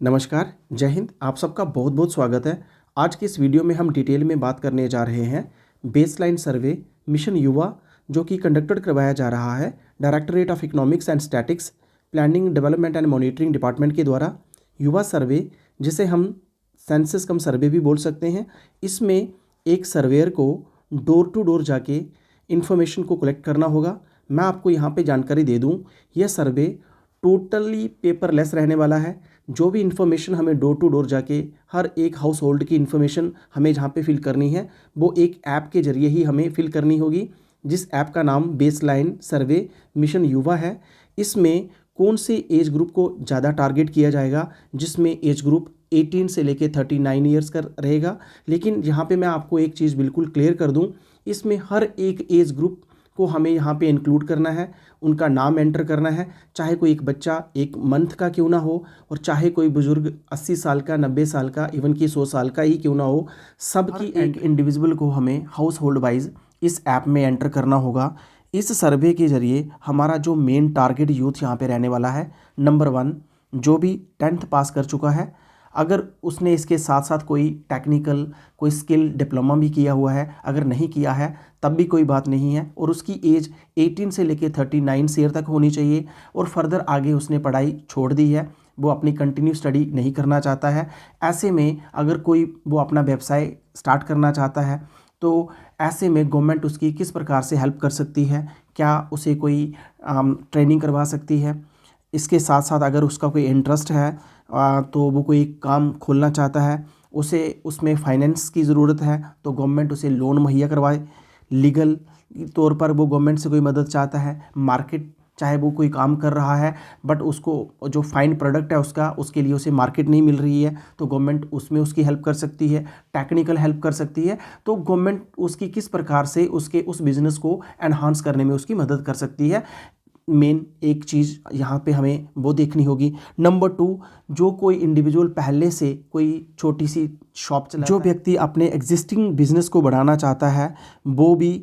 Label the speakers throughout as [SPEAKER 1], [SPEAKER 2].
[SPEAKER 1] नमस्कार, जय हिंद। आप सबका बहुत बहुत स्वागत है। आज की इस वीडियो में हम डिटेल में बात करने जा रहे हैं बेसलाइन सर्वे मिशन युवा, जो कि कंडक्टेड करवाया जा रहा है directorate of economics and statics, planning development and monitoring department के द्वारा। युवा सर्वे, जिसे हम सेंसस कम सर्वे भी बोल सकते हैं। इसमें एक सर्वेयर को डोर टू डोर जाके इन्फॉर्मेशन को कलेक्ट करना होगा। मैं आपको यहाँ पे जानकारी दे दूँ, यह सर्वे टोटली पेपरलेस रहने वाला है। जो भी इन्फॉर्मेशन हमें डोर टू डोर जाके हर एक हाउस होल्ड की इन्फॉर्मेशन हमें जहाँ पे फिल करनी है, वो एक ऐप के ज़रिए ही हमें फिल करनी होगी, जिस ऐप का नाम बेसलाइन सर्वे मिशन युवा है। इसमें कौन से एज ग्रुप को ज़्यादा टारगेट किया जाएगा, जिसमें एज ग्रुप 18 से लेके 39 ईयर्स का रहेगा। लेकिन यहाँ पे मैं आपको एक चीज़ बिल्कुल क्लियर कर दूँ, इसमें हर एक एज ग्रुप को हमें यहाँ पे इंक्लूड करना है, उनका नाम एंटर करना है। चाहे कोई एक बच्चा 1 मंथ का क्यों ना हो, और चाहे कोई बुजुर्ग 80 साल का, 90 साल का, इवन कि 100 साल का ही क्यों ना हो, सबकी एक इंडिविजुअल को हमें हाउस होल्ड वाइज इस ऐप में एंटर करना होगा। इस सर्वे के ज़रिए हमारा जो मेन टारगेट यूथ यहाँ पे रहने वाला है, नंबर 1 जो भी 10th पास कर चुका है, अगर उसने इसके साथ साथ कोई टेक्निकल, कोई स्किल डिप्लोमा भी किया हुआ है, अगर नहीं किया है तब भी कोई बात नहीं है, और उसकी एज 18 से लेके 39 ईयर तक होनी चाहिए, और फर्दर आगे उसने पढ़ाई छोड़ दी है, वो अपनी कंटिन्यू स्टडी नहीं करना चाहता है। ऐसे में अगर कोई वो अपना व्यवसाय स्टार्ट करना चाहता है, तो ऐसे में गवर्नमेंट उसकी किस प्रकार से हेल्प कर सकती है, क्या उसे कोई ट्रेनिंग करवा सकती है। इसके साथ साथ अगर उसका कोई इंटरेस्ट है, तो वो कोई काम खोलना चाहता है, उसे उसमें फाइनेंस की ज़रूरत है, तो गवर्नमेंट उसे लोन मुहैया करवाए। लीगल तौर पर वो गवर्नमेंट से कोई मदद चाहता है, मार्केट, चाहे वो कोई काम कर रहा है बट उसको जो फाइन प्रोडक्ट है उसका, उसके लिए उसे मार्केट नहीं मिल रही है, तो गवर्नमेंट उसमें उसकी हेल्प कर सकती है, टेक्निकल हेल्प कर सकती है। तो गवर्नमेंट उसकी किस प्रकार से उसके उस बिज़नेस को एनहांस करने में उसकी मदद कर सकती है, मेन एक चीज़ यहाँ पे हमें वो देखनी होगी। नंबर 2, जो कोई इंडिविजुअल पहले से कोई छोटी सी शॉप चलाता है, जो व्यक्ति अपने एग्जिस्टिंग बिजनेस को बढ़ाना चाहता है, वो भी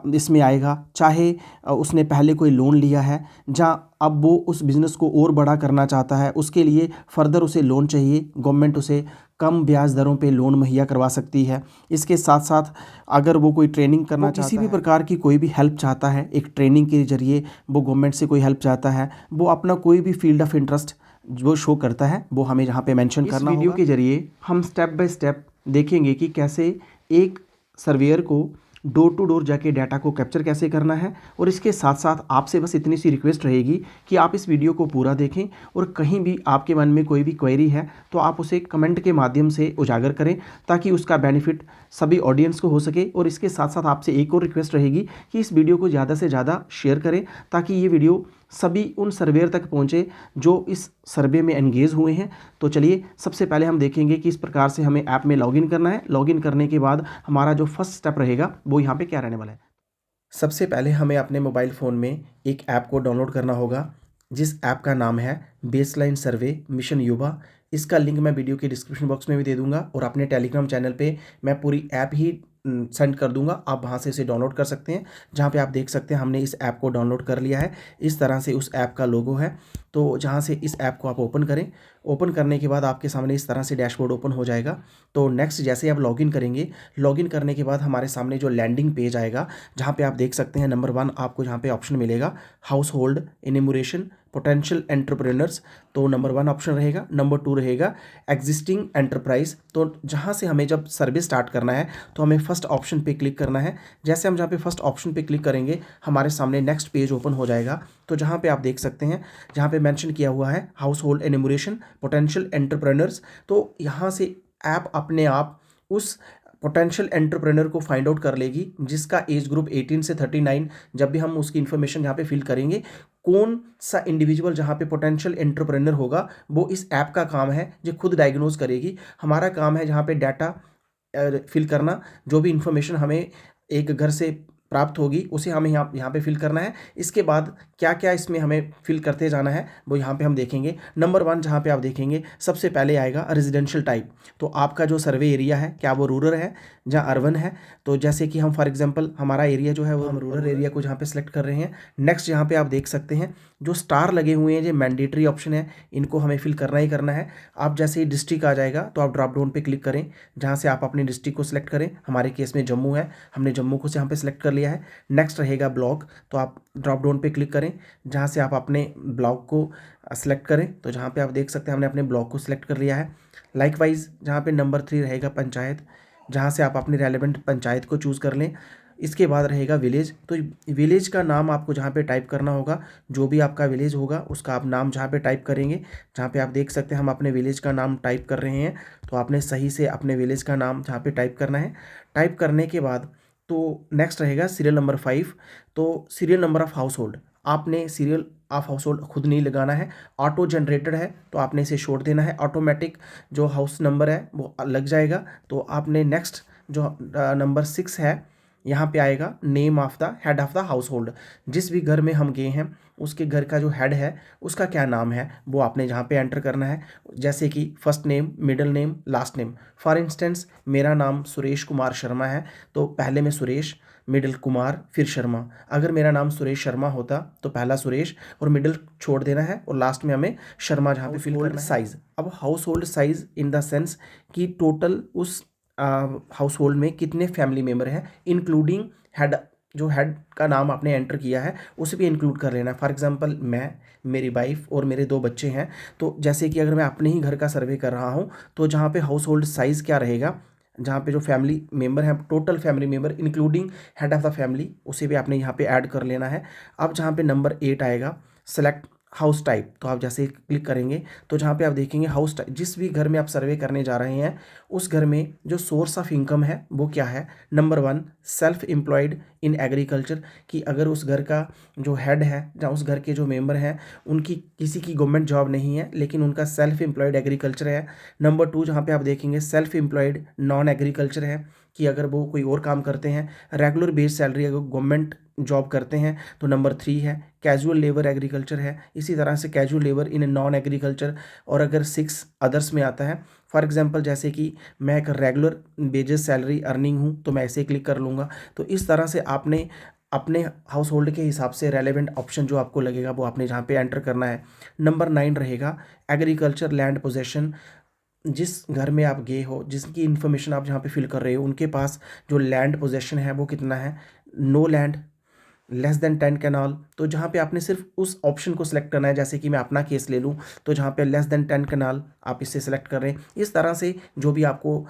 [SPEAKER 1] इसमें आएगा। चाहे उसने पहले कोई लोन लिया है, जहाँ अब वो उस बिज़नेस को और बड़ा करना चाहता है, उसके लिए फर्दर उसे लोन चाहिए, गवर्नमेंट उसे कम ब्याज दरों पे लोन मुहैया करवा सकती है। इसके साथ साथ अगर वो कोई ट्रेनिंग करना चाहता है, किसी भी प्रकार की कोई भी हेल्प चाहता है, एक ट्रेनिंग के ज़रिए वो गवर्नमेंट से कोई हेल्प चाहता है, वो अपना कोई भी फील्ड ऑफ इंटरेस्ट जो शो करता है, वो हमें यहाँ पे मेंशन करना होगा। इस वीडियो के ज़रिए हम स्टेप बाय स्टेप देखेंगे कि कैसे एक सर्वेयर को डोर टू डोर जाके डाटा को कैप्चर कैसे करना है। और इसके साथ साथ आपसे बस इतनी सी रिक्वेस्ट रहेगी कि आप इस वीडियो को पूरा देखें, और कहीं भी आपके मन में कोई भी क्वेरी है तो आप उसे कमेंट के माध्यम से उजागर करें, ताकि उसका बेनिफिट सभी ऑडियंस को हो सके। और इसके साथ साथ आपसे एक और रिक्वेस्ट रहेगी कि इस वीडियो को ज़्यादा से ज़्यादा शेयर करें, ताकि ये वीडियो सभी उन सर्वेयर तक पहुँचे जो इस सर्वे में एंगेज हुए हैं। तो चलिए, सबसे पहले हम देखेंगे कि इस प्रकार से हमें ऐप में लॉगिन करना है। लॉगिन करने के बाद हमारा जो फर्स्ट स्टेप रहेगा वो यहाँ पे क्या रहने वाला है। सबसे पहले हमें अपने मोबाइल फ़ोन में एक ऐप को डाउनलोड करना होगा, जिस ऐप का नाम है बेसलाइन सर्वे मिशन युवा। इसका लिंक मैं वीडियो के डिस्क्रिप्शन बॉक्स में भी दे दूंगा, और अपने टेलीग्राम चैनल पे मैं पूरी ऐप ही सेंड कर दूंगा, आप वहां से इसे डाउनलोड कर सकते हैं। जहां पे आप देख सकते हैं हमने इस ऐप को डाउनलोड कर लिया है। इस तरह से उस ऐप का लोगो है। तो जहां से इस ऐप को आप ओपन करें, ओपन करने के बाद आपके सामने इस तरह से डैशबोर्ड ओपन हो जाएगा। तो नेक्स्ट जैसे आप लॉगिन करेंगे, लॉगिन करने के बाद हमारे सामने जो लैंडिंग पेज आएगा, जहाँ पे आप देख सकते हैं नंबर 1 आपको जहाँ पे ऑप्शन मिलेगा house hold enumeration potential entrepreneurs, तो नंबर 1 ऑप्शन रहेगा। नंबर 2 रहेगा एग्जिस्टिंग एंटरप्राइज। तो जहाँ से हमें जब सर्विस स्टार्ट करना है तो हमें फर्स्ट ऑप्शन पे क्लिक करना है। जैसे हम जहाँ पे फर्स्ट ऑप्शन पे क्लिक करेंगे, हमारे सामने नेक्स्ट पेज ओपन हो जाएगा। तो जहाँ पे आप देख सकते हैं, जहाँ पे मेंशन किया हुआ है house hold enumeration potential entrepreneurs, तो यहाँ से ऐप अपने आप उस पोटेंशियल एंटरप्रेन्योर को फाइंड आउट कर लेगी, जिसका एज ग्रुप 18 से 39। जब भी हम उसकी इन्फॉर्मेशन यहाँ पे फिल करेंगे, कौन सा इंडिविजुअल जहाँ पे पोटेंशियल एंटरप्रेन्योर होगा, वो इस ऐप का काम है जो खुद डायग्नोज करेगी। हमारा काम है जहाँ पे डाटा फिल करना, जो भी इंफॉर्मेशन हमें एक घर से प्राप्त होगी उसे हमें यहाँ पे फिल करना है। इसके बाद क्या क्या इसमें हमें फिल करते जाना है वो यहाँ पे हम देखेंगे। नंबर 1 जहाँ पे आप देखेंगे सबसे पहले आएगा रेजिडेंशियल टाइप। तो आपका जो सर्वे एरिया है क्या वो रूरल है या अर्बन है। तो जैसे कि हम फॉर एग्जांपल हमारा एरिया जो है वो हम रूरल एरिया को जहाँ पे सेलेक्ट कर रहे हैं। नेक्स्ट यहाँ पे आप देख सकते हैं जो स्टार लगे हुए हैं, जो मैंडेटरी ऑप्शन है, इनको हमें फिल करना ही करना है। आप जैसे ही डिस्ट्रिक्ट आ जाएगा तो आप ड्रॉप डाउन पे क्लिक करें, जहाँ से आप अपनी डिस्ट्रिक्ट को सिलेक्ट करें। हमारे केस में जम्मू है, हमने जम्मू को से यहाँ पे सिलेक्ट कर लिया है। नेक्स्ट रहेगा ब्लॉक, तो आप ड्रॉप डाउन पे क्लिक करें, जहाँ से आप अपने ब्लॉक को सेलेक्ट करें। तो जहाँ पे आप देख सकते हैं हमने अपने ब्लॉक को सिलेक्ट कर लिया है। लाइकवाइज जहाँ पे नंबर 3 रहेगा पंचायत, जहाँ से आप अपनी रेलेवेंट पंचायत को चूज़ कर लें। इसके बाद रहेगा विलेज, तो विलेज का नाम आपको जहाँ पे टाइप करना होगा, जो भी आपका विलेज होगा उसका आप नाम जहाँ पे टाइप करेंगे। जहाँ पे आप देख सकते हैं हम अपने विलेज का नाम टाइप कर रहे हैं, तो आपने सही से अपने विलेज का नाम जहाँ पे टाइप करना है। टाइप करने के बाद तो नेक्स्ट रहेगा सीरियल नंबर 5। तो serial number of house hold, आपने सीरियल ऑफ हाउस होल्ड खुद नहीं लगाना है, ऑटो जनरेटेड है तो आपने इसे छोड़ देना है। ऑटोमेटिक जो हाउस नंबर है वो लग जाएगा। तो आपने नेक्स्ट जो नंबर 6 है यहाँ पे आएगा name of the head of the house hold. जिस भी घर में हम गए हैं उसके घर का जो हेड है उसका क्या नाम है वो आपने जहाँ पे एंटर करना है। जैसे कि first name, middle name, last name. For instance मेरा नाम सुरेश कुमार शर्मा है तो पहले में सुरेश, मिडिल कुमार, फिर शर्मा। अगर मेरा नाम सुरेश शर्मा होता तो पहला सुरेश और मिडिल छोड़ देना है और लास्ट में हमें शर्मा जहाँ पे फिल करना है। साइज, अब house hold size in the sense कि टोटल उस हाउस होल्ड में कितने फैमिली मेम्बर हैं, इंक्लूडिंग हेड। जो हेड का नाम आपने एंटर किया है उसे भी इंक्लूड कर लेना है। फॉर एग्जांपल मैं, मेरी वाइफ और मेरे 2 बच्चे हैं। तो जैसे कि अगर मैं अपने ही घर का सर्वे कर रहा हूँ तो जहाँ पे हाउस होल्ड साइज़ क्या रहेगा, जहाँ पे जो फैमिली मेम्बर हैं, total family member including head of the family, उसे भी आपने यहाँ पे ऐड कर लेना है। अब जहाँ पे नंबर 8 आएगा सेलेक्ट हाउस टाइप, तो आप जैसे ही क्लिक करेंगे तो जहाँ पे आप देखेंगे हाउस टाइप, जिस भी घर में आप सर्वे करने जा रहे हैं उस घर में जो सोर्स ऑफ इनकम है वो क्या है। Number 1 self employed in agriculture, कि अगर उस घर का जो हेड है या उस घर के जो मेंबर हैं उनकी किसी की गवर्नमेंट जॉब नहीं है लेकिन उनका सेल्फ एम्प्लॉयड एग्रीकल्चर है। नंबर 2 जहाँ पे आप देखेंगे सेल्फ एम्प्लॉयड नॉन एग्रीकल्चर है, कि अगर वो कोई और काम करते हैं। रेगुलर बेस सैलरी अगर गवर्नमेंट जॉब करते हैं तो नंबर 3 है। कैजुअल लेबर एग्रीकल्चर है, इसी तरह से casual labour in non agriculture. और अगर 6 अदर्स में आता है, फॉर एग्जांपल जैसे कि मैं एक रेगुलर बेजेस सैलरी अर्निंग हूँ तो मैं ऐसे क्लिक कर लूँगा। तो इस तरह से आपने अपने हाउस होल्ड के हिसाब से रेलेवेंट ऑप्शन जो आपको लगेगा वो आपने जहाँ पे एंटर करना है। नंबर 9 रहेगा एग्रीकल्चर लैंड पोजेशन। जिस घर में आप गए हो, जिसकी इन्फॉर्मेशन आप जहाँ पे फिल कर रहे हो, उनके पास जो लैंड पोजेशन है वो कितना है। No land, less than 10 canal. तो जहाँ पे आपने सिर्फ उस ऑप्शन को सिलेक्ट करना है, जैसे कि मैं अपना केस ले लूँ तो जहाँ पे लेस देन 10 कैनाल आप इससे सेलेक्ट कर रहे हैं। इस तरह से जो भी आपको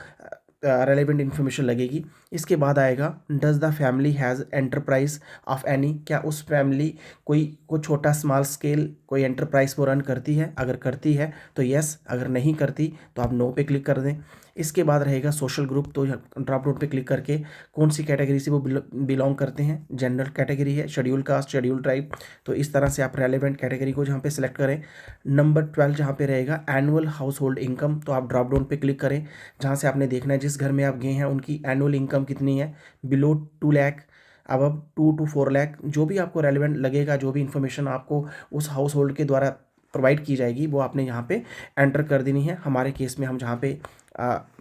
[SPEAKER 1] रेलेवेंट इन्फॉर्मेशन लगेगी। इसके बाद आएगा does the family has enterprise of any, क्या उस फैमिली कोई छोटा स्मॉल स्केल कोई एंटरप्राइज वो रन करती है। अगर करती है तो यस, अगर नहीं करती तो आप नो पे क्लिक कर दें। इसके बाद रहेगा सोशल ग्रुप, तो ड्रॉप डाउन पे क्लिक करके कौन सी कैटेगरी से वो बिलोंग करते हैं। जनरल कैटेगरी है, शेड्यूल कास्ट, शेड्यूल ट्राइब। तो इस तरह से आप रेलेवेंट कैटेगरी को जहाँ पे सिलेक्ट करें। नंबर 12 जहाँ पे रहेगा एनुअल हाउस होल्ड इनकम, तो आप ड्रॉप डाउन पे क्लिक करें, जहाँ से आपने देखना है जिस घर में आप गए हैं उनकी एनुअल इनकम कितनी है। बिलो 2 लाख, अब 2 to 4 लाख, जो भी आपको रेलेवेंट लगेगा, जो भी इंफॉर्मेशन आपको उस हाउस होल्ड के द्वारा प्रोवाइड की जाएगी वो आपने यहाँ पे एंटर कर देनी है। हमारे केस में हम जहाँ पे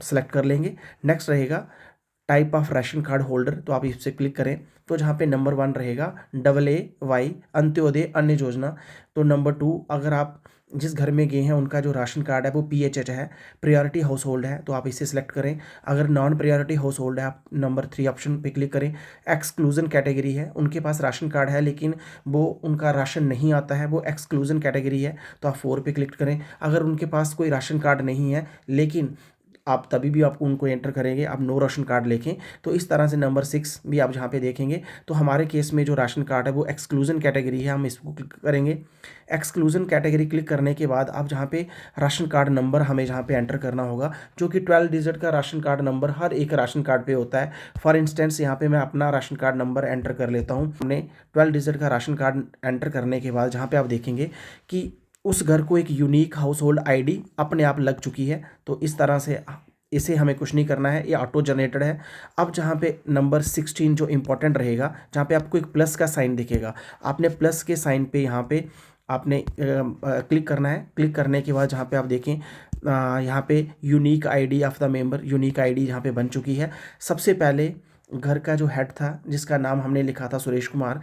[SPEAKER 1] सेलेक्ट कर लेंगे। नेक्स्ट रहेगा type of ration card holder, तो आप इस पर क्लिक करें तो जहाँ पे नंबर 1 रहेगा AA अंत्योदय अन्य योजना। तो नंबर 2 अगर आप जिस घर में गए हैं उनका जो राशन कार्ड है वो PHH है, प्रायोरिटी हाउस होल्ड है, तो आप इसे सिलेक्ट करें। अगर नॉन प्रायोरिटी हाउस होल्ड है आप नंबर 3 ऑप्शन पे क्लिक करें। एक्सक्लूजन कैटेगरी है, उनके पास राशन कार्ड है लेकिन वो उनका राशन नहीं आता है, वो एक्सक्लूजन कैटेगरी है, तो आप 4 पे क्लिक करें। अगर उनके पास कोई राशन कार्ड नहीं है लेकिन आप तभी भी आप उनको एंटर करेंगे, आप नो राशन कार्ड लेखें। तो इस तरह से नंबर 6 भी आप जहाँ पे देखेंगे तो हमारे केस में जो राशन कार्ड है वो एक्सक्लूजन कैटेगरी है, हम इसको क्लिक करेंगे। एक्सक्लूजन कैटेगरी क्लिक करने के बाद आप जहाँ पे राशन कार्ड नंबर हमें जहाँ पे एंटर करना होगा, जो कि 12 डिजिट का राशन कार्ड नंबर हर एक राशन कार्ड पे होता है। फॉर इंस्टेंस यहाँ पे मैं अपना राशन कार्ड नंबर एंटर कर लेता हूँ। हमने 12 डिजिट का राशन कार्ड एंटर करने के बाद जहाँ पे आप देखेंगे कि उस घर को एक यूनिक हाउस होल्ड ID अपने आप लग चुकी है। तो इस तरह से इसे हमें कुछ नहीं करना है, ये ऑटो जनरेटेड है। अब जहाँ पे नंबर 16 जो इंपॉर्टेंट रहेगा, जहाँ पे आपको एक प्लस का साइन दिखेगा, आपने प्लस के साइन पे यहाँ पे आपने क्लिक करना है। क्लिक करने के बाद जहाँ पे आप देखें यहाँ पे unique ID of the member, unique ID यहाँ पे बन चुकी है। सबसे पहले घर का जो हेड था जिसका नाम हमने लिखा था सुरेश कुमार,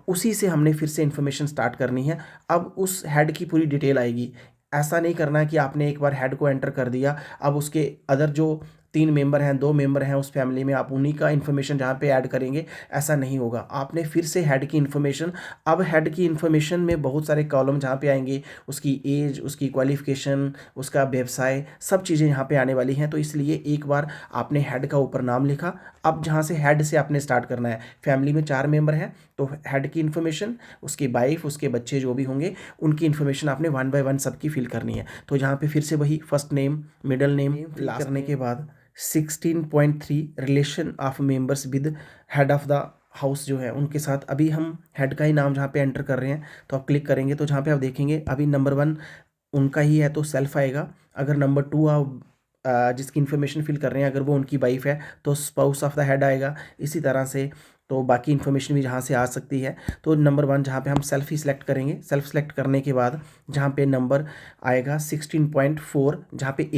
[SPEAKER 1] उसी से हमने फिर से इन्फॉर्मेशन स्टार्ट करनी है। अब उस हेड की पूरी डिटेल आएगी। ऐसा नहीं करना है कि आपने एक बार हेड को एंटर कर दिया, अब उसके अदर जो 3 मेंबर हैं, 2 मेंबर हैं उस फैमिली में, आप उन्हीं का इन्फॉर्मेशन जहाँ पे ऐड करेंगे, ऐसा नहीं होगा। आपने फिर से हेड की इन्फॉर्मेशन, अब हेड की इन्फॉर्मेशन में बहुत सारे कॉलम जहाँ पे आएंगे, उसकी एज, उसकी क्वालिफिकेशन, उसका व्यवसाय, सब चीज़ें यहाँ पे आने वाली हैं। तो इसलिए एक बार आपने हेड का ऊपर नाम लिखा, अब जहाँ से हेड से आपने स्टार्ट करना है। फैमिली में 4 मेंबर हैं, तो हेड की इन्फॉर्मेशन, उसकी वाइफ, उसके बच्चे जो भी होंगे, उनकी इन्फॉर्मेशन आपने 1 बाय 1 सबकी फिल करनी है। तो यहाँ पे फिर से वही first name, middle name fill करने के बाद 16.3 relation of members with head of the house जो है उनके साथ, अभी हम हेड का ही नाम जहाँ पे एंटर कर रहे हैं, तो आप क्लिक करेंगे तो जहाँ पे आप देखेंगे अभी नंबर 1 उनका ही है तो सेल्फ आएगा। अगर नंबर 2 आप जिसकी इन्फॉर्मेशन फिल कर रहे हैं, अगर वो उनकी वाइफ है तो स्पाउस ऑफ द हेड आएगा। इसी तरह से तो बाकी इन्फॉर्मेशन भी जहाँ से आ सकती है। तो नंबर 1 जहाँ पे हम सेल्फ ही सिलेक्ट करेंगे। सेल्फ सेलेक्ट करने के बाद जहाँ पे नंबर आएगा 16.4, जहाँ पे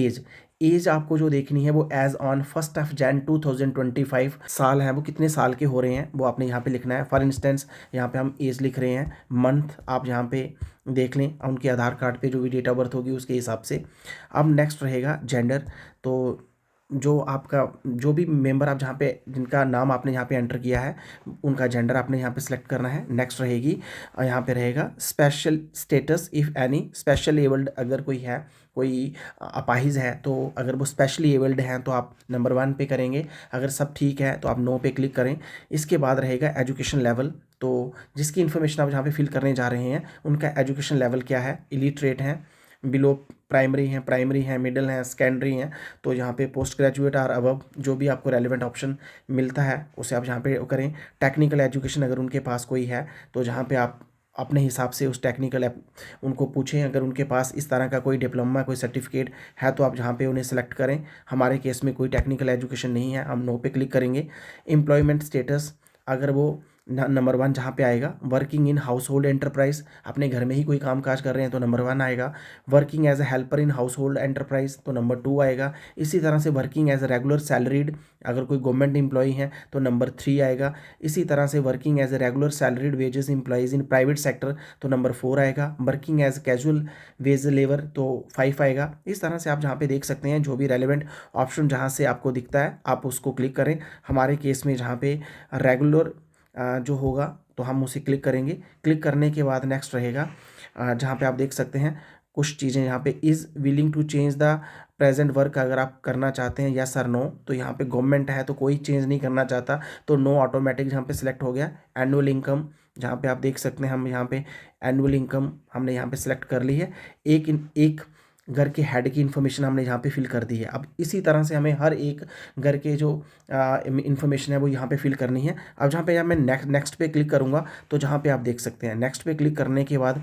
[SPEAKER 1] एज आपको जो देखनी है वो एज ऑन 1 जनवरी 2025 साल है, वो कितने साल के हो रहे हैं वो आपने यहाँ पे लिखना है। फॉर इंस्टेंस यहाँ पे हम एज लिख रहे हैं, मंथ आप यहाँ पे देख लें, उनके आधार कार्ड पे जो भी डेट ऑफ बर्थ होगी उसके हिसाब से। अब नेक्स्ट रहेगा जेंडर। तो जो आपका जो भी मेंबर आप जहाँ पे जिनका नाम आपने यहाँ पे एंटर किया है, उनका जेंडर आपने यहाँ पे सिलेक्ट करना है। नेक्स्ट रहेगी यहाँ पे रहेगा special status if any, special abled अगर कोई है, कोई अपाहिज है, तो अगर वो स्पेशली एबल्ड हैं तो आप नंबर 1 पे करेंगे। अगर सब ठीक है तो आप नो पे क्लिक करें। इसके बाद रहेगा एजुकेशन लेवल। तो जिसकी इन्फॉर्मेशन आप जहाँ पे फिल करने जा रहे हैं उनका एजुकेशन लेवल क्या है, इलिटरेट हैं, बिलो प्राइमरी हैं, मिडिल हैं, सेकेंडरी हैं। तो यहाँ पे पोस्ट ग्रेजुएट और अबव जो भी आपको रेलिवेंट ऑप्शन मिलता है उसे आप यहाँ पे करें। टेक्निकल एजुकेशन अगर उनके पास कोई है तो जहाँ पे आप अपने हिसाब से उस टेक्निकल उनको पूछें। अगर उनके पास इस तरह का कोई डिप्लोमा, कोई सर्टिफिकेट है तो आप जहाँ पे उन्हें सेलेक्ट करें। हमारे केस में कोई टेक्निकल एजुकेशन नहीं है, हम नो पे क्लिक करेंगे। एम्प्लॉयमेंट स्टेटस, अगर वो नंबर 1 जहाँ पे आएगा working in household enterprise, अपने घर में ही कोई काम काज कर रहे हैं तो नंबर 1 आएगा। Working as a helper in household enterprise तो नंबर 2 आएगा। इसी तरह से working as a regular salaried, अगर कोई गवर्नमेंट एम्प्लॉई है तो नंबर 3 आएगा। इसी तरह से working as a regular salaried wages employees in private sector तो नंबर 4 आएगा। Working as casual wage labour तो 5 आएगा। इस तरह से आप जहाँ पे देख सकते हैं जो भी रेलिवेंट ऑप्शन जहाँ से आपको दिखता है आप उसको क्लिक करें। हमारे केस में जहाँ पे रेगुलर जो होगा तो हम उसे क्लिक करेंगे। क्लिक करने के बाद नेक्स्ट रहेगा जहाँ पे आप देख सकते हैं कुछ चीज़ें यहाँ पे is willing to change the present work, अगर आप करना चाहते हैं यस और नो। तो यहाँ पे गवर्नमेंट है तो कोई चेंज नहीं करना चाहता तो नो ऑटोमेटिक यहाँ पे सिलेक्ट हो गया। एनुअल इनकम जहाँ पे आप देख सकते हैं हम यहाँ पे एनुअल इनकम हमने यहाँ पे सिलेक्ट कर ली है। एक घर के हेड की इन्फॉर्मेशन हमने यहाँ पे फिल कर दी है। अब इसी तरह से हमें हर एक घर के जो इन्फॉर्मेशन है वो यहाँ पे फिल करनी है। अब जहाँ पे यहाँ मैं नेक्स्ट पे क्लिक करूँगा तो जहाँ पे आप देख सकते हैं नेक्स्ट पे क्लिक करने के बाद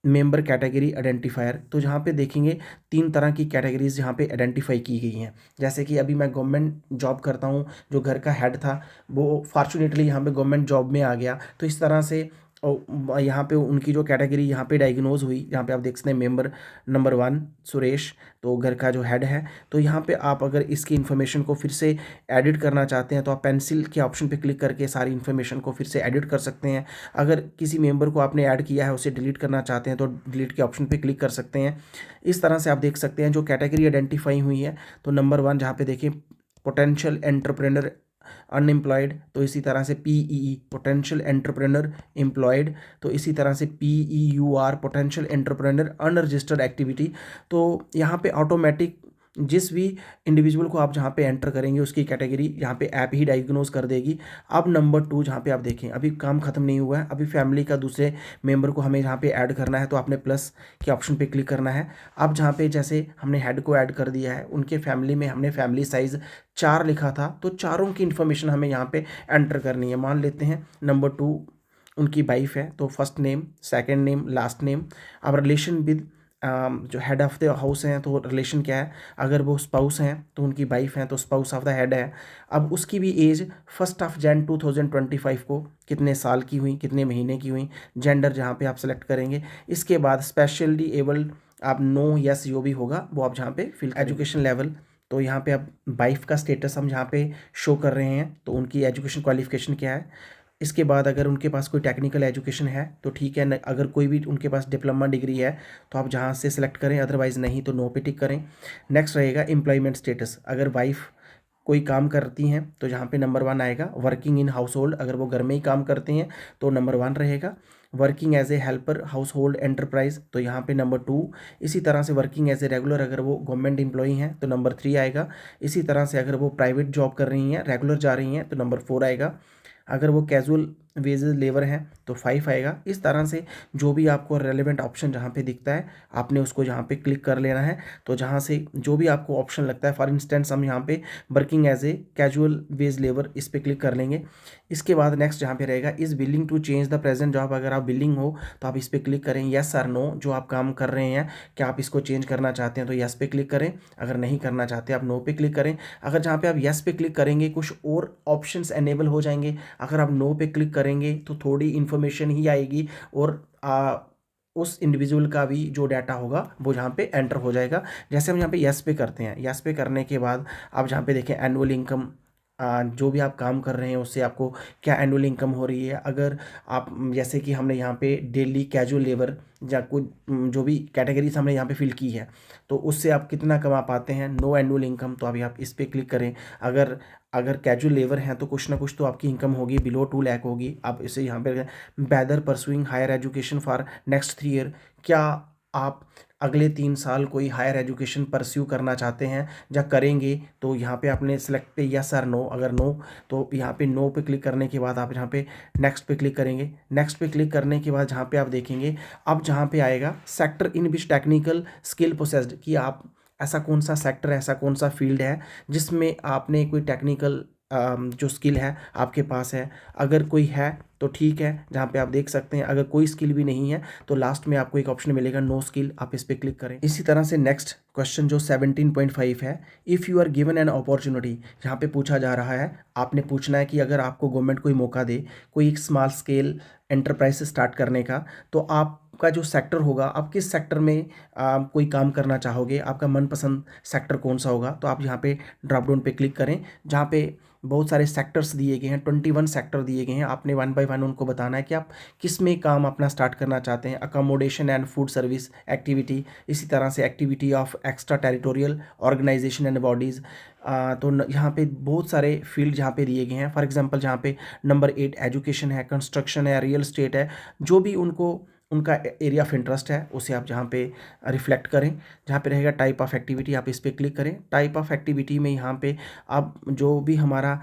[SPEAKER 1] मेंबर कैटेगरी आइडेंटिफायर, तो जहाँ पे देखेंगे 3 तरह की कैटेगरीज यहाँ पे आइडेंटिफाई की गई हैं। जैसे कि अभी मैं गवर्नमेंट जॉब करता हूँ, जो घर का हेड था वो फॉर्चुनेटली यहाँ पे गवर्नमेंट जॉब में आ गया, तो इस तरह से और यहाँ पे उनकी जो कैटेगरी यहाँ पे डायग्नोज हुई, यहाँ पे आप देख सकते हैं मेंबर नंबर 1 सुरेश, तो घर का जो हेड है। तो यहाँ पे आप अगर इसकी इन्फॉर्मेशन को फिर से एडिट करना चाहते हैं तो आप पेंसिल के ऑप्शन पे क्लिक करके सारी इन्फॉर्मेशन को फिर से एडिट कर सकते हैं। अगर किसी मेंबर को आपने ऐड किया है उसे डिलीट करना चाहते हैं तो डिलीट के ऑप्शन पे क्लिक कर सकते हैं। इस तरह से आप देख सकते हैं जो कैटेगरी आइडेंटिफाई हुई है। तो नंबर 1 जहाँ पे देखिए पोटेंशियल एंटरप्रेन्योर अनएम्प्लॉयड, तो इसी तरह से PEE पोटेंशियल एंटरप्रेन्योर एम्प्लॉयड, तो इसी तरह से PEUR potential entrepreneur unregistered activity. तो यहाँ पे ऑटोमेटिक जिस भी इंडिविजुअल को आप जहाँ पे एंटर करेंगे उसकी कैटेगरी यहाँ पे ऐप ही डायग्नोज कर देगी। अब नंबर 2 जहाँ पे आप देखें अभी काम खत्म नहीं हुआ है, अभी फैमिली का दूसरे मेंबर को हमें यहाँ पे ऐड करना है तो आपने प्लस के ऑप्शन पे क्लिक करना है। अब जहाँ पे जैसे हमने हेड को ऐड कर दिया है, उनके फैमिली में हमने फैमिली साइज़ 4 लिखा था तो चारों की इन्फॉर्मेशन हमें यहाँ पे एंटर करनी है। मान लेते हैं नंबर 2 उनकी वाइफ है तो first name, second name, last name. अब रिलेशन विद जो हेड ऑफ़ द हाउस हैं तो रिलेशन क्या है, अगर वो स्पाउस हैं तो उनकी वाइफ हैं तो स्पाउस ऑफ द हेड है। अब उसकी भी एज 1 जनवरी 2025 को कितने साल की हुई, कितने महीने की हुई, जेंडर जहाँ पे आप सेलेक्ट करेंगे। इसके बाद स्पेशली एबल्ड आप नो यस जो भी होगा वो आप जहाँ पे फिल एजुकेशन लेवल, तो यहाँ पे अब वाइफ का स्टेटस हम यहाँ पे शो कर रहे हैं तो उनकी एजुकेशन क्वालिफिकेशन क्या है। इसके बाद अगर उनके पास कोई टेक्निकल एजुकेशन है तो ठीक है, अगर कोई भी उनके पास डिप्लोमा डिग्री है तो आप जहाँ से सिलेक्ट करें, अदरवाइज़ नहीं तो नो पे टिक करें। नेक्स्ट रहेगा एम्प्लॉयमेंट स्टेटस, अगर वाइफ कोई काम करती हैं तो जहाँ पे नंबर 1 आएगा वर्किंग इन हाउस होल्ड, अगर वो घर में ही काम करती हैं तो नंबर 1 रहेगा। Working as a helper household enterprise तो यहाँ पे नंबर 2। इसी तरह से वर्किंग एज ए रेगुलर, अगर वो गवर्नमेंट एम्प्लॉई हैं तो नंबर 3 आएगा। इसी तरह से अगर वो प्राइवेट जॉब कर रही हैं, रेगुलर जा रही हैं तो नंबर 4 आएगा। अगर वो कैजुअल वेजेस लेबर हैं तो 5 आएगा। इस तरह से जो भी आपको रेलेवेंट ऑप्शन जहाँ पे दिखता है आपने उसको यहाँ पे क्लिक कर लेना है। तो जहाँ से जो भी आपको ऑप्शन लगता है, फॉर इंस्टेंस हम यहाँ पे working as a casual wage labour इस पर क्लिक कर लेंगे। इसके बाद नेक्स्ट जहाँ पे रहेगा is willing to change the present job, अगर आप विलिंग हो तो आप इस पर क्लिक करें। येस और नो, जो आप काम कर रहे हैं क्या आप इसको चेंज करना चाहते हैं तो येस पे क्लिक करें, अगर नहीं करना चाहते आप नो पे क्लिक करें। अगर जहाँ पे आप येस पे क्लिक करेंगे कुछ और ऑप्शंस एनेबल हो जाएंगे, अगर आप नो पे क्लिक करेंगे तो थोड़ी इन्फॉर्मेशन ही आएगी और उस इंडिविजुअल का भी जो डाटा होगा वो जहाँ पे एंटर हो जाएगा। जैसे हम यहाँ पे येस पे करते हैं, येस पे करने के बाद आप जहाँ पे देखें एनुअल इनकम, जो भी आप काम कर रहे हैं उससे आपको क्या एनुअल इनकम हो रही है। अगर आप जैसे कि हमने यहाँ पे डेली कैजुअल लेबर या कुछ जो भी कैटेगरीज हमने यहाँ पे फिल की है तो उससे आप कितना कमा पाते हैं, नो एनुअल इनकम, तो अभी आप इस पर क्लिक करें। अगर अगर कैजुअल लेबर हैं तो कुछ ना कुछ तो आपकी इनकम होगी, बिलो 2 लाख होगी। आप इसे यहाँ पे whether pursuing higher education for next 3 year, क्या आप अगले 3 साल कोई हायर एजुकेशन परस्यू करना चाहते हैं या करेंगे, तो यहाँ पे आपने सेलेक्ट पे यस और नो, अगर नो तो यहाँ पे नो पे क्लिक करने के बाद आप यहाँ पे नेक्स्ट पे क्लिक करेंगे। नेक्स्ट पे क्लिक करने के बाद जहाँ पे आप देखेंगे अब जहाँ पे आएगा sector in which technical skill possessed, कि आप ऐसा कौन सा सेक्टर, ऐसा कौन सा फील्ड है जिसमें आपने कोई टेक्निकल जो स्किल है आपके पास है। अगर कोई है तो ठीक है, जहाँ पे आप देख सकते हैं। अगर कोई स्किल भी नहीं है तो लास्ट में आपको एक ऑप्शन मिलेगा नो स्किल, आप इस पर क्लिक करें। इसी तरह से नेक्स्ट क्वेश्चन जो 17.5 है, if you are given an opportunity, यहाँ पे पूछा जा रहा है, आपने पूछना है कि अगर आपको गवर्नमेंट कोई मौका दे कोई एक स्मॉल स्केल एंटरप्राइज से स्टार्ट करने का, तो आपका जो सेक्टर होगा, आप किस सेक्टर में कोई काम करना चाहोगे, आपका मनपसंद सेक्टर कौन सा होगा। तो आप यहाँ पे ड्रॉप डाउन पे क्लिक करें, जहाँ पे बहुत सारे सेक्टर्स दिए गए हैं, 21 सेक्टर दिए गए हैं। आपने 1 बाय 1 उनको बताना है कि आप किस में काम अपना स्टार्ट करना चाहते हैं। Accommodation and food service activity, इसी तरह से activity of extra territorial organisation and bodies. तो यहाँ पे बहुत सारे फील्ड जहाँ पे दिए गए हैं। फॉर एग्जांपल जहाँ पे नंबर 8 एजुकेशन है, कंस्ट्रक्शन है, रियल एस्टेट है, जो भी उनको उनका एरिया ऑफ इंटरेस्ट है उसे आप जहाँ पे रिफ्लेक्ट करें। जहाँ पे रहेगा टाइप ऑफ एक्टिविटी, आप इस पर क्लिक करें। टाइप ऑफ एक्टिविटी में यहाँ पे आप जो भी हमारा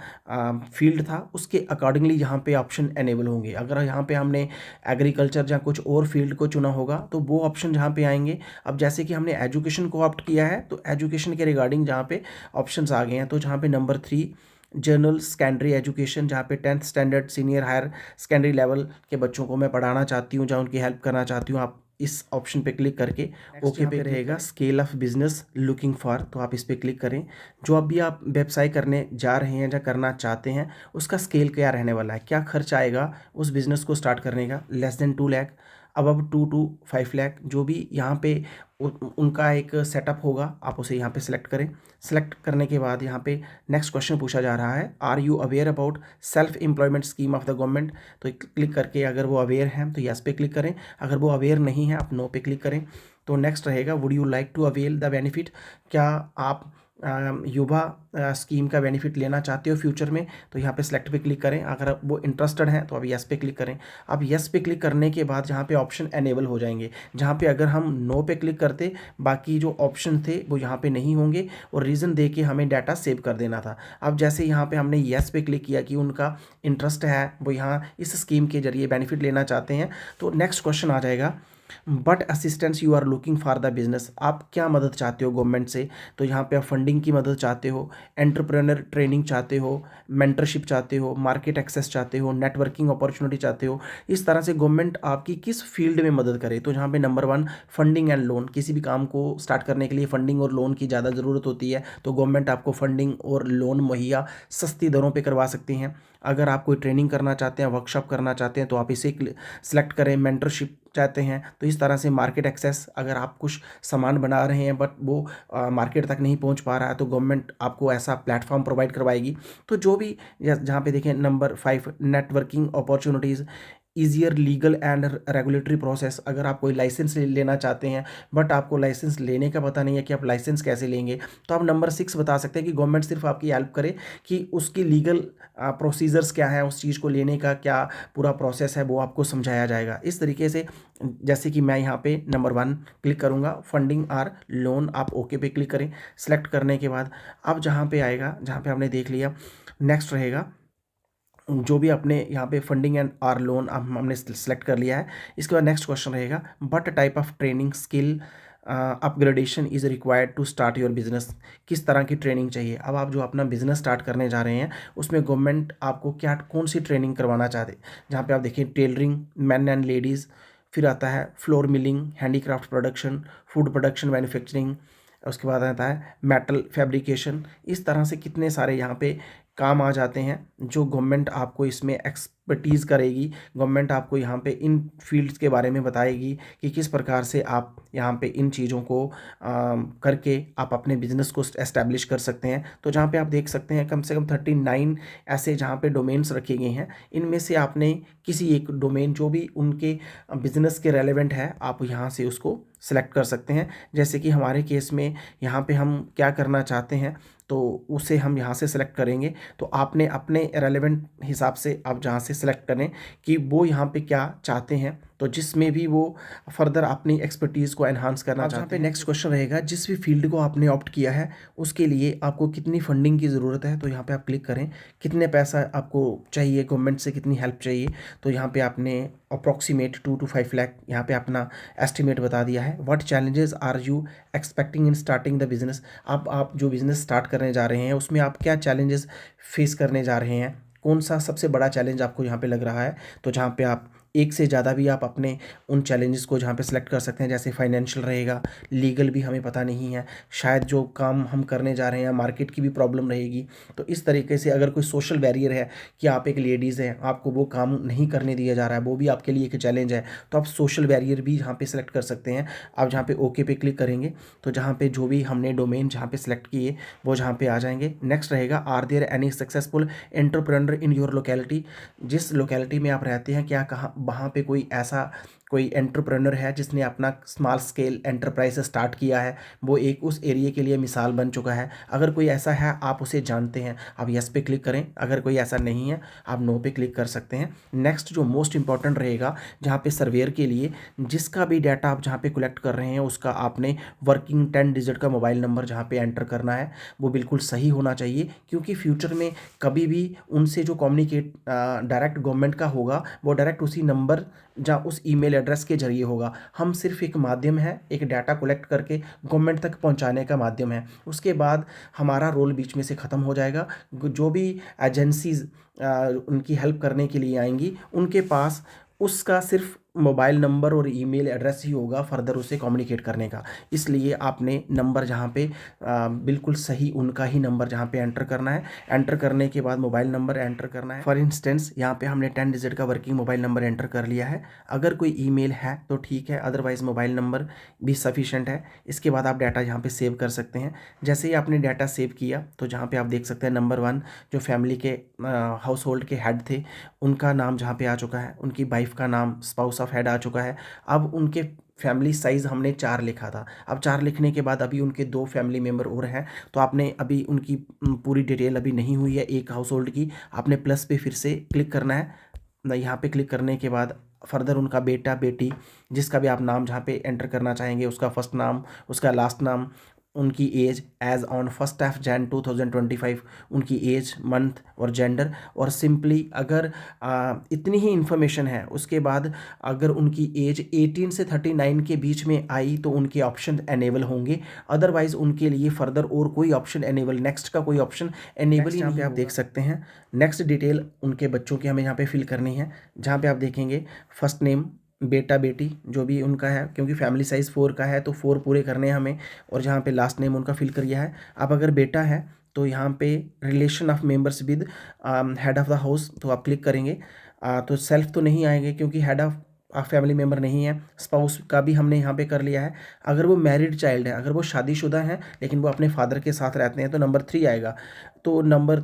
[SPEAKER 1] फील्ड था उसके अकॉर्डिंगली यहाँ पे ऑप्शन एनेबल होंगे। अगर यहाँ पे हमने एग्रीकल्चर या कुछ और फील्ड को चुना होगा तो वो ऑप्शन जहाँ पे आएंगे। अब जैसे कि हमने एजुकेशन को ऑप्ट किया है तो एजुकेशन के रिगार्डिंग जहाँ पे ऑप्शंस आ गए हैं, तो जहाँ पे नंबर 3 जनरल सेकेंडरी एजुकेशन, जहाँ पे 10th standard senior higher secondary level के बच्चों को मैं पढ़ाना चाहती हूँ, जहाँ उनकी हेल्प करना चाहती हूँ, आप इस ऑप्शन पे क्लिक करके ओके पे रहेगा। Scale of business looking for, तो आप इस पर क्लिक करें। जो अभी आप व्यवसाय करने जा रहे हैं या करना चाहते हैं उसका स्केल क्या रहने वाला है, क्या खर्च आएगा उस बिज़नेस को स्टार्ट करने का। लेस देन 2 लाख, अब 2 to 5 लाख, जो भी यहाँ पे उनका एक सेटअप होगा आप उसे यहाँ पे सिलेक्ट करें। सिलेक्ट करने के बाद यहाँ पे नेक्स्ट क्वेश्चन पूछा जा रहा है, are you aware about self employment scheme of the government. तो क्लिक करके अगर वो अवेयर हैं तो यस पे क्लिक करें, अगर वो अवेयर नहीं है आप नो पे क्लिक करें। तो नेक्स्ट रहेगा would you like to avail the benefit, क्या आप युवा स्कीम का बेनिफिट लेना चाहते हो फ्यूचर में, तो यहाँ पे सिलेक्ट पे क्लिक करें। अगर वो इंटरेस्टेड हैं तो अब यस पे क्लिक करें। अब यस पे क्लिक करने के बाद जहाँ पे ऑप्शन एनेबल हो जाएंगे, जहाँ पे अगर हम नो पे क्लिक करते बाकी जो ऑप्शन थे वो यहाँ पे नहीं होंगे और रीज़न दे के हमें डाटा सेव कर देना था। अब जैसे यहाँ पे हमने यस पे क्लिक किया कि उनका इंटरेस्ट है, वो यहाँ इस स्कीम के जरिए बेनिफिट लेना चाहते हैं, तो नेक्स्ट क्वेश्चन आ जाएगा but assistance you are looking for the business, आप क्या मदद चाहते हो गवर्नमेंट से, तो यहाँ पे आप फंडिंग की मदद चाहते हो, एंटरप्रेन्योर ट्रेनिंग चाहते हो, मेंटरशिप चाहते हो, मार्केट एक्सेस चाहते हो, नेटवर्किंग अपॉर्चुनिटी चाहते हो। इस तरह से गवर्नमेंट आपकी किस फील्ड में मदद करे, तो यहाँ पे नंबर 1 फंडिंग एंड लोन, किसी भी काम को स्टार्ट करने के लिए फंडिंग और लोन की ज़्यादा ज़रूरत होती है, तो गवर्नमेंट आपको फंडिंग और लोन मुहैया सस्ती दरों पे करवा सकती हैं। अगर आप कोई ट्रेनिंग करना चाहते हैं, वर्कशॉप करना चाहते हैं, तो आप इसे सेलेक्ट करें। मेंटरशिप चाहते हैं तो इस तरह से मार्केट एक्सेस, अगर आप कुछ सामान बना रहे हैं बट वो मार्केट तक नहीं पहुंच पा रहा है, तो गवर्नमेंट आपको ऐसा प्लेटफॉर्म प्रोवाइड करवाएगी। तो जो भी जहाँ पे देखें number 5 networking opportunities, easier legal and regulatory process, अगर आप कोई लाइसेंस लेना चाहते हैं बट आपको लाइसेंस लेने का पता नहीं है कि आप लाइसेंस कैसे लेंगे, तो आप नंबर 6 बता सकते हैं कि गवर्नमेंट सिर्फ आपकी हेल्प करे कि उसकी लीगल प्रोसीजर्स क्या है, उस चीज़ को लेने का क्या पूरा प्रोसेस है वो आपको समझाया जाएगा। इस तरीके से जैसे कि मैं यहाँ पे नंबर 1 क्लिक करूँगा, फंडिंग आर लोन, आप ओके पे क्लिक करें। सेलेक्ट करने के बाद अब जहाँ पे आएगा, जहाँ पे आपने देख लिया, नेक्स्ट रहेगा जो भी अपने यहाँ पे फंडिंग एंड आर लोन हमने सेलेक्ट कर लिया है। इसके बाद नेक्स्ट क्वेश्चन रहेगा, but type of training skill upgradation is required to start your business, किस तरह की ट्रेनिंग चाहिए। अब आप जो अपना बिजनेस स्टार्ट करने जा रहे हैं उसमें गवर्नमेंट आपको क्या कौन सी ट्रेनिंग करवाना चाहते, जहाँ पे आप देखिए टेलरिंग मैन एंड लेडीज़, फिर आता है floor milling, handicraft production, food production manufacturing, उसके बाद आता है मेटल फैब्रिकेशन। इस तरह से कितने सारे यहाँ पे काम आ जाते हैं जो गवर्नमेंट आपको इसमें एक्सपर्टीज़ करेगी। गवर्नमेंट आपको यहाँ पे इन फील्ड्स के बारे में बताएगी कि किस प्रकार से आप यहाँ पे इन चीज़ों को करके आप अपने बिजनेस को एस्टैब्लिश कर सकते हैं। तो जहाँ पे आप देख सकते हैं कम से कम 39 ऐसे जहाँ पे डोमेन्स रखे गए हैं, इनमें से आपने किसी एक डोमेन जो भी उनके बिजनेस के रेलेवेंट है आप यहाँ से उसको सेलेक्ट कर सकते हैं। जैसे कि हमारे केस में यहाँ पे हम क्या करना चाहते हैं तो उसे हम यहाँ से सेलेक्ट करेंगे। तो आपने अपने रेलेवेंट हिसाब से आप जहाँ से सेलेक्ट करें कि वो यहाँ पे क्या चाहते हैं, तो जिसमें भी वो फर्दर अपनी एक्सपर्टीज़ को एनहांस करना चाहते हैं। नेक्स्ट क्वेश्चन रहेगा, जिस भी फील्ड को आपने ऑप्ट किया है उसके लिए आपको कितनी फंडिंग की ज़रूरत है, तो यहाँ पे आप क्लिक करें। कितने पैसा आपको चाहिए, गवर्नमेंट से कितनी हेल्प चाहिए, तो यहाँ पे आपने अप्रॉक्सीमेट 2 to 5 लाख यहाँ पे अपना एस्टिमेट बता दिया है। What challenges are you expecting in starting the business, अब आप जो बिज़नेस स्टार्ट करने जा रहे हैं उसमें आप क्या चैलेंजेस फेस करने जा रहे हैं, कौन सा सबसे बड़ा चैलेंज आपको यहाँ पे लग रहा है। तो जहाँ पे आप एक से ज़्यादा भी आप अपने उन चैलेंजेस को जहाँ पे सेलेक्ट कर सकते हैं, जैसे फाइनेंशियल रहेगा, लीगल भी हमें पता नहीं है, शायद जो काम हम करने जा रहे हैं मार्केट की भी प्रॉब्लम रहेगी। तो इस तरीके से अगर कोई सोशल बैरियर है कि आप एक लेडीज़ हैं, आपको वो काम नहीं करने दिया जा रहा है, वो भी आपके लिए एक चैलेंज है, तो आप सोशल बैरियर भी यहाँ पे सेलेक्ट कर सकते हैं। आप जहाँ पे ओके पे क्लिक करेंगे तो जहाँ पे जो भी हमने डोमेन जहाँ पे सेलेक्ट किए वो जहाँ पे आ जाएंगे। नेक्स्ट रहेगा, are there any successful entrepreneur in your locality, जिस लोकेलिटी में आप रहते हैं क्या कहाँ वहाँ पे कोई ऐसा कोई एंटरप्रेन्योर है जिसने अपना स्मॉल स्केल एंटरप्राइज स्टार्ट किया है, वो एक उस एरिया के लिए मिसाल बन चुका है। अगर कोई ऐसा है आप उसे जानते हैं, आप यस पे क्लिक करें। अगर कोई ऐसा नहीं है आप नो पे क्लिक कर सकते हैं। नेक्स्ट जो मोस्ट इंपॉर्टेंट रहेगा, जहाँ पे सर्वेयर के लिए जिसका भी डाटा आप जहाँ पे कलेक्ट कर रहे हैं उसका आपने वर्किंग 10 डिजिट का मोबाइल नंबर जहाँ पे एंटर करना है वो बिल्कुल सही होना चाहिए, क्योंकि फ्यूचर में कभी भी उनसे जो कम्युनिकेट डायरेक्ट गवर्नमेंट का होगा वो डायरेक्ट उसी नंबर या उस ईमेल एड्रेस के जरिए होगा। हम सिर्फ एक माध्यम है, एक डाटा कलेक्ट करके गवर्नमेंट तक पहुंचाने का माध्यम है। उसके बाद हमारा रोल बीच में से ख़त्म हो जाएगा। जो भी एजेंसीज उनकी हेल्प करने के लिए आएंगी उनके पास उसका सिर्फ मोबाइल नंबर और ईमेल एड्रेस ही होगा फर्दर उसे कम्युनिकेट करने का। इसलिए आपने नंबर जहाँ पे बिल्कुल सही उनका ही नंबर जहाँ पे एंटर करना है, एंटर करने के बाद मोबाइल नंबर एंटर करना है। फॉर इंस्टेंस यहाँ पे हमने 10 डिजिट का वर्किंग मोबाइल नंबर एंटर कर लिया है। अगर कोई ईमेल है तो ठीक है, अदरवाइज़ मोबाइल नंबर भी सफिशेंट है। इसके बाद आप डाटा यहाँ पे सेव कर सकते हैं। जैसे ही आपने डाटा सेव किया तो जहाँ पे आप देख सकते हैं नंबर 1 जो फैमिली के हाउस होल्ड के हेड थे उनका नाम जहाँ पे आ चुका है, उनकी वाइफ का नाम स्पाउस ऑफ हेड आ चुका है। अब उनके फैमिली साइज़ हमने 4 लिखा था, अब 4 लिखने के बाद अभी उनके 2 फैमिली मेम्बर और हैं, तो आपने अभी उनकी पूरी डिटेल अभी नहीं हुई है एक हाउस होल्ड की, आपने प्लस पे फिर से क्लिक करना है। यहाँ पे क्लिक करने के बाद फर्दर उनका बेटा बेटी जिसका भी आप नाम जहाँ पे एंटर करना चाहेंगे उसका फर्स्ट नाम, उसका लास्ट नाम, उनकी एज एज ऑन 1 Jan 2025, उनकी एज, मंथ और जेंडर, और सिंपली अगर इतनी ही इन्फॉर्मेशन है, उसके बाद अगर उनकी एज 18 से 39 के बीच में आई तो उनके ऑप्शन एनेबल होंगे, अदरवाइज उनके लिए फर्दर और कोई ऑप्शन एनेबल, नेक्स्ट का कोई ऑप्शन एनेबल ही नहीं। यहाँ पे आप देख सकते हैं नेक्स्ट डिटेल उनके बच्चों की हमें यहाँ पे फिल करनी है, जहाँ पे आप देखेंगे फर्स्ट नेम, बेटा बेटी जो भी उनका है, क्योंकि फैमिली साइज़ 4 का है तो 4 पूरे करने हैं हमें, और जहाँ पे लास्ट नेम उनका फिल किया है। अब अगर बेटा है तो यहाँ पे relation of members with head of the house, तो आप क्लिक करेंगे। तो सेल्फ तो नहीं आएंगे क्योंकि हेड ऑफ फैमिली मेम्बर नहीं है। स्पाउस का भी हमने यहाँ पे कर लिया है। अगर वो मैरिड चाइल्ड है, अगर वो शादीशुदा हैं लेकिन वो अपने फादर के साथ रहते हैं तो नंबर 3 आएगा। तो नंबर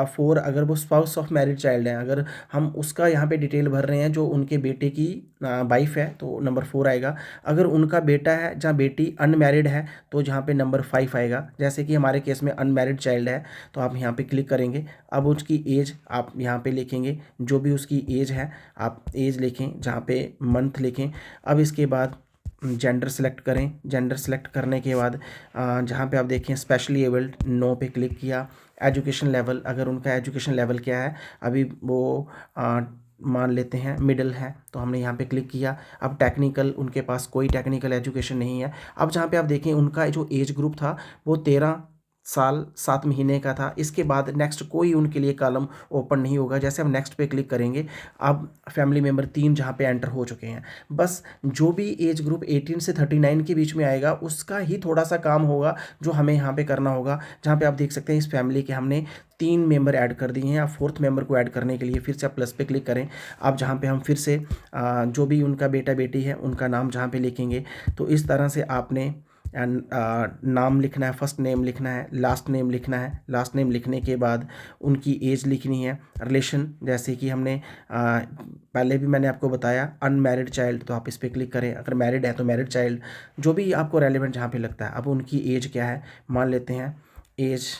[SPEAKER 1] 4 अगर वो स्पाउस ऑफ मैरिड चाइल्ड हैं, अगर हम उसका यहाँ पे डिटेल भर रहे हैं जो उनके बेटे की वाइफ है तो नंबर 4 आएगा। अगर उनका बेटा है जहाँ बेटी अनमैरिड है तो जहाँ पे नंबर 5 आएगा। जैसे कि हमारे केस में अनमैरिड चाइल्ड है तो आप यहाँ पे क्लिक करेंगे। अब उसकी एज आप यहाँ पे लिखेंगे, जो भी उसकी एज है आप एज लिखें, जहाँ पे मंथ लिखें। अब इसके बाद जेंडर सेलेक्ट करें। जेंडर सेलेक्ट करने के बाद जहाँ पे आप देखें स्पेशली एबल्ड, नो पे क्लिक किया। एजुकेशन लेवल, अगर उनका एजुकेशन लेवल क्या है, अभी वो मान लेते हैं मिडिल है तो हमने यहाँ पे क्लिक किया। अब टेक्निकल, उनके पास कोई टेक्निकल एजुकेशन नहीं है। अब जहाँ पे आप देखें उनका जो एज ग्रुप था वो 13 साल 7 महीने का था। इसके बाद नेक्स्ट कोई उनके लिए कॉलम ओपन नहीं होगा। जैसे हम नेक्स्ट पे क्लिक करेंगे, अब फैमिली मेम्बर 3 जहाँ पे एंटर हो चुके हैं। बस जो भी एज ग्रुप 18 से 39 के बीच में आएगा उसका ही थोड़ा सा काम होगा जो हमें यहाँ पे करना होगा। जहाँ पे आप देख सकते हैं इस फैमिली के हमने 3 मेंबर ऐड कर दिए हैं। आप 4th मेंबर को ऐड करने के लिए फिर से आप प्लस पे क्लिक करें। अब जहाँ पे हम फिर से जो भी उनका बेटा बेटी है उनका नाम जहाँ पे लिखेंगे, तो इस तरह से आपने नाम लिखना है, फर्स्ट नेम लिखना है, लास्ट नेम लिखना है। लास्ट नेम लिखने के बाद उनकी एज लिखनी है। रिलेशन, जैसे कि हमने पहले भी मैंने आपको बताया अनमैरिड चाइल्ड, तो आप इस पर क्लिक करें। अगर मैरिड है तो मैरिड चाइल्ड, जो भी आपको रेलिवेंट जहाँ पे लगता है। अब उनकी एज क्या है, मान लेते हैं एज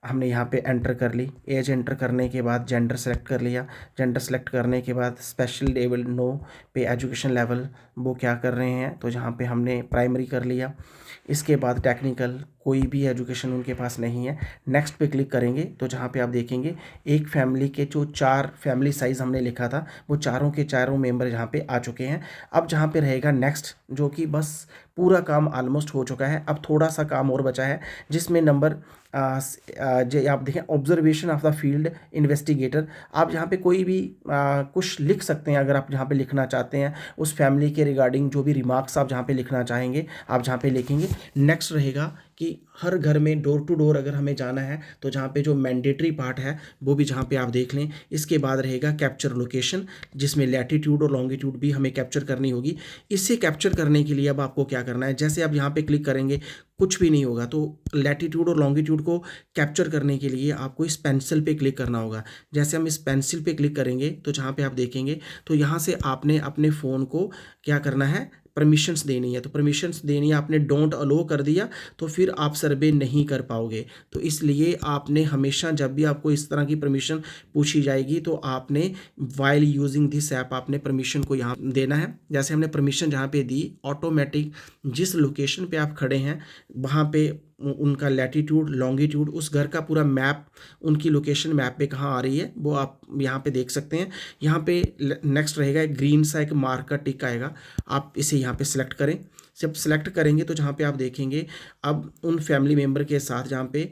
[SPEAKER 1] हमने यहाँ पे एंटर कर ली। एज एंटर करने के बाद जेंडर सेलेक्ट कर लिया। जेंडर सेलेक्ट करने के बाद स्पेशल एबल्ड, नो पे एजुकेशन लेवल वो क्या कर रहे हैं, तो जहाँ पे हमने प्राइमरी कर लिया। इसके बाद टेक्निकल, कोई भी एजुकेशन उनके पास नहीं है। नेक्स्ट पे क्लिक करेंगे तो जहाँ पे आप देखेंगे एक फैमिली के जो 4 फैमिली साइज़ हमने लिखा था वो चारों के चारों मेंबर यहाँ पे आ चुके हैं। अब जहाँ पे रहेगा नेक्स्ट, जो कि बस पूरा काम ऑलमोस्ट हो चुका है। अब थोड़ा सा काम और बचा है जिसमें नंबर जो आप देखें observation of the field investigator. आप यहाँ पे कोई भी कुछ लिख सकते हैं अगर आप जहाँ पे लिखना चाहते हैं उस फैमिली के रिगार्डिंग, जो भी रिमार्क्स आप जहाँ पे लिखना चाहेंगे आप जहाँ पे लिखेंगे। नेक्स्ट रहेगा कि हर घर में डोर टू डोर अगर हमें जाना है तो जहाँ पे जो मैंडेटरी पार्ट है वो भी जहाँ पे आप देख लें। इसके बाद रहेगा कैप्चर लोकेशन, जिसमें लैटिट्यूड और लॉन्गिट्यूड भी हमें कैप्चर करनी होगी। इसे कैप्चर करने के लिए अब आपको क्या करना है, जैसे आप यहाँ पे क्लिक करेंगे कुछ भी नहीं होगा, तो लैटिट्यूड और लॉन्गिट्यूड को कैप्चर करने के लिए आपको इस पेंसिल पे क्लिक करना होगा। जैसे हम इस पेंसिल पे क्लिक करेंगे तो जहाँ पे आप देखेंगे तो यहाँ से आपने अपने फ़ोन को क्या करना है, परमिशंस देनी है। तो परमिशंस देनी है, आपने डोंट अलो कर दिया तो फिर आप सर्वे नहीं कर पाओगे। तो इसलिए आपने हमेशा जब भी आपको इस तरह की परमिशन पूछी जाएगी तो आपने वाइल यूजिंग दिस ऐप आपने परमिशन को यहाँ देना है। जैसे हमने परमिशन जहाँ पे दी, ऑटोमेटिक जिस लोकेशन पे आप खड़े हैं वहाँ पे उनका लैटिट्यूड लॉन्गिट्यूड, उस घर का पूरा मैप, उनकी लोकेशन मैप पे कहाँ आ रही है वो आप यहाँ पे देख सकते हैं। यहाँ पे नेक्स्ट रहेगा एक ग्रीन सा एक मार्क का टिक आएगा, आप इसे यहाँ पे सिलेक्ट करें। जब सेलेक्ट करेंगे तो जहाँ पे आप देखेंगे अब उन फैमिली मेम्बर के साथ जहाँ पे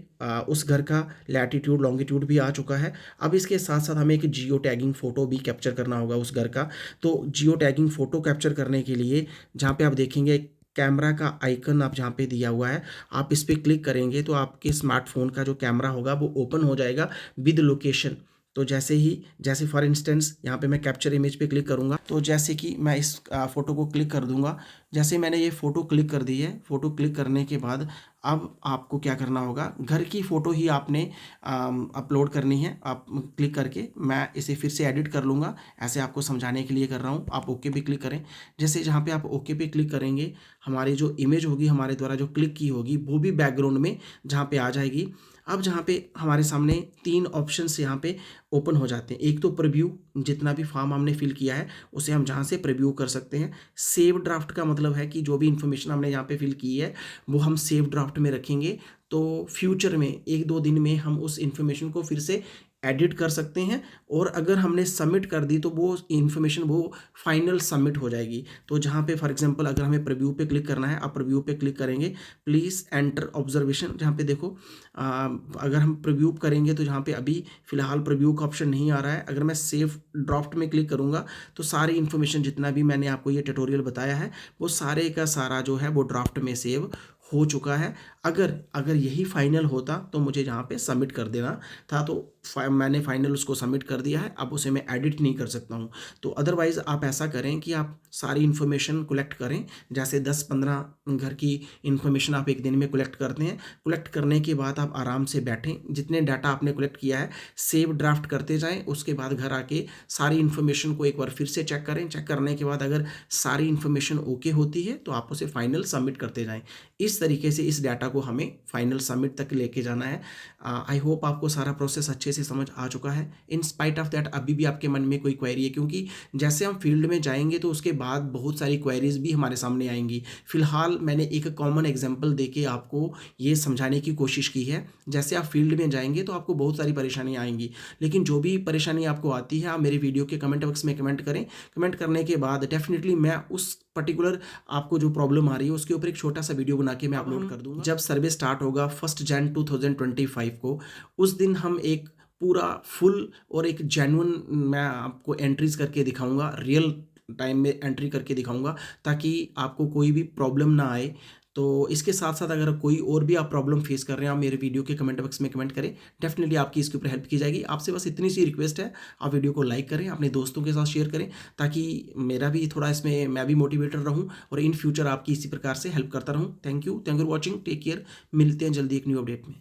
[SPEAKER 1] उस घर का लैटिट्यूड लॉन्गिट्यूड भी आ चुका है। अब इसके साथ साथ हमें एक जियो टैगिंग फ़ोटो भी कैप्चर करना होगा उस घर का। तो जियो टैगिंग फ़ोटो कैप्चर करने के लिए जहाँ पे आप देखेंगे कैमरा का आइकन आप जहाँ पे दिया हुआ है, आप इस पर क्लिक करेंगे तो आपके स्मार्टफोन का जो कैमरा होगा वो ओपन हो जाएगा विद लोकेशन। तो जैसे फॉर इंस्टेंस यहाँ पे मैं कैप्चर इमेज पे क्लिक करूँगा, तो जैसे कि मैं इस फ़ोटो को क्लिक कर दूँगा। जैसे मैंने ये फ़ोटो क्लिक कर दी है, फ़ोटो क्लिक करने के बाद अब आपको क्या करना होगा, घर की फ़ोटो ही आपने अपलोड करनी है। आप क्लिक करके, मैं इसे फिर से एडिट कर लूँगा, ऐसे आपको समझाने के लिए कर रहा हूँ। आप ओके पे क्लिक करें। जैसे जहाँ पे आप ओके पे क्लिक करेंगे हमारी जो इमेज होगी, हमारे द्वारा जो क्लिक की होगी वो भी बैकग्राउंड में जहाँ पे आ जाएगी। अब जहाँ पे हमारे सामने 3 ऑप्शंस यहाँ पे ओपन हो जाते हैं। एक तो प्रीव्यू, जितना भी फॉर्म हमने फिल किया है उसे हम जहाँ से प्रीव्यू कर सकते हैं। सेव ड्राफ्ट का मतलब मतलब है कि जो भी इन्फॉर्मेशन हमने यहाँ पे फिल की है वो हम सेव ड्राफ्ट में रखेंगे, तो फ्यूचर में 1-2 दिन में हम उस इन्फॉर्मेशन को फिर से एडिट कर सकते हैं, और अगर हमने सबमिट कर दी तो वो इन्फॉर्मेशन वो फाइनल सबमिट हो जाएगी। तो जहाँ पे फॉर एग्जांपल अगर हमें प्रीव्यू पे क्लिक करना है, आप प्रीव्यू पे क्लिक करेंगे, प्लीज़ एंटर ऑब्जर्वेशन, जहाँ पे देखो अगर हम प्रीव्यू करेंगे तो जहाँ पे अभी फ़िलहाल प्रीव्यू का ऑप्शन नहीं आ रहा है। अगर मैं सेव ड्राफ्ट में क्लिक करूँगा तो सारी इन्फॉर्मेशन जितना भी मैंने आपको ये ट्यूटोरियल बताया है वो सारे का सारा जो है वो ड्राफ्ट में सेव हो चुका है। अगर यही फाइनल होता तो मुझे यहाँ पे सबमिट कर देना था, तो मैंने फाइनल उसको सबमिट कर दिया है, अब उसे मैं एडिट नहीं कर सकता हूँ। तो अदरवाइज़ आप ऐसा करें कि आप सारी इन्फॉर्मेशन कलेक्ट करें, जैसे 10-15 घर की इन्फॉर्मेशन आप एक दिन में कलेक्ट करते हैं। कलेक्ट करने के बाद आप आराम से बैठें, जितने डाटा आपने कलेक्ट किया है सेव ड्राफ्ट करते जाएँ, उसके बाद घर आके सारी इन्फॉर्मेशन को एक बार फिर से चेक करें। चेक करने के बाद अगर सारी इन्फॉर्मेशन ओके होती है तो आप उसे फाइनल सबमिट करते जाएँ। इस तरीके से इस डाटा को हमें फाइनल सबमिट तक लेके जाना है। आई होप आपको सारा प्रोसेस अच्छे से समझ आ चुका है। इन स्पाइट ऑफ दैट अभी भी आपके मन में कोई क्वेरी है, क्योंकि जैसे हम फील्ड में जाएंगे तो उसके बाद बहुत सारी क्वेरीज भी हमारे सामने आएंगी। फिलहाल मैंने एक कॉमन एग्जांपल देके आपको ये समझाने की कोशिश की है। जैसे आप फील्ड में जाएंगे तो आपको बहुत सारी परेशानियाँ आएंगी, लेकिन जो भी परेशानी आपको आती है आप मेरे वीडियो के कमेंट बॉक्स में कमेंट करें। कमेंट करने के बाद डेफिनेटली मैं उस पर्टिकुलर आपको जो प्रॉब्लम आ रही है उसके ऊपर एक छोटा सा वीडियो बना के मैं अपलोड कर दूंगा। जब सर्वे स्टार्ट होगा 1 जनवरी 2025 को, उस दिन हम एक पूरा फुल और एक जेन्युइन मैं आपको एंट्रीज करके दिखाऊंगा, रियल टाइम में एंट्री करके दिखाऊंगा, ताकि आपको कोई भी प्रॉब्लम ना आए। तो इसके साथ साथ अगर कोई और भी आप प्रॉब्लम फेस कर रहे हैं आप मेरे वीडियो के कमेंट बॉक्स में कमेंट करें, डेफिनेटली आपकी इसके ऊपर हेल्प की जाएगी। आपसे बस इतनी सी रिक्वेस्ट है, आप वीडियो को लाइक करें, अपने दोस्तों के साथ शेयर करें, ताकि मेरा भी थोड़ा इसमें मैं भी मोटिवेटेड रहूं और इन फ्यूचर आपकी इसी प्रकार से हेल्प करता रहूं। Thank you for watching, take care, मिलते हैं जल्दी एक न्यू अपडेट में।